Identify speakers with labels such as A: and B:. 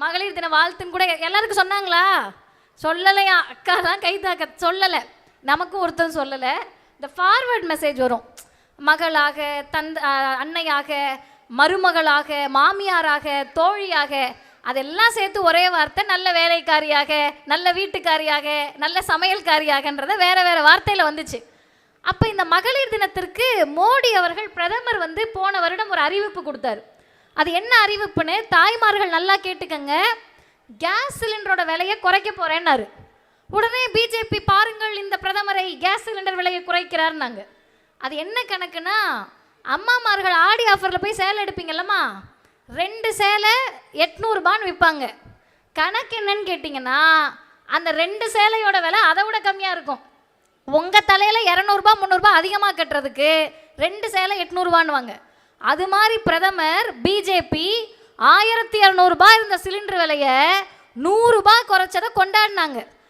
A: மகளிர் தின வாழ்த்துன்னு கூட எல்லாருக்கும் சொன்னாங்களா? சொல்லலையா? அக்கா தான் கை தாக்க சொல்லலை, நமக்கும் ஒருத்தரும் சொல்லலை. இந்த ஃபார்வர்ட் மெசேஜ் வரும், மகளாக, அன்னையாக, மருமகளாக, மாமியாராக, தோழியாக, அதெல்லாம் சேர்த்து ஒரே வார்த்தை நல்ல வேலைக்காரியாக, நல்ல வீட்டுக்காரியாக, நல்ல சமையல்காரியாகன்றத வேற வேற வார்த்தையில் வந்துச்சு. அப்போ இந்த மகளிர் தினத்திற்கு மோடி அவர்கள் பிரதமர் போன வருடம் ஒரு அறிவிப்பு கொடுத்தாரு. அது என்ன அறிவிப்புன்னு தாய்மார்கள் நல்லா கேட்டுக்கங்க. கேஸ் சிலிண்டரோட விலையை குறைக்க போறேன்னாரு. உடனே பிஜேபி பாருங்கள் இந்த பிரதமரை கேஸ் சிலிண்டர் விலையை குறைக்கிறாருன்னாங்க. அது என்ன கணக்குன்னா, அம்மாமார்கள் ஆடி ஆஃபரில் போய் சேலை எடுப்பீங்கல்லம்மா, 2 சேலை 800 ரூபான்னு விற்பாங்க. கணக்கு என்னன்னு கேட்டிங்கன்னா, அந்த 2 சேலையோட விலை அதை விட கம்மியாக இருக்கும். உங்கள் தலையில் 200 ரூபா 300 ரூபா அதிகமாக கட்டுறதுக்கு 2 சேலை 800 ரூபான்னுவாங்க. அது மாதிரி பிரதமர் பிஜேபி 1200 ரூபாய் இருந்த சிலிண்டர் விலையை 100 ரூபாய் குறைச்சதை கொண்டாடினாங்க.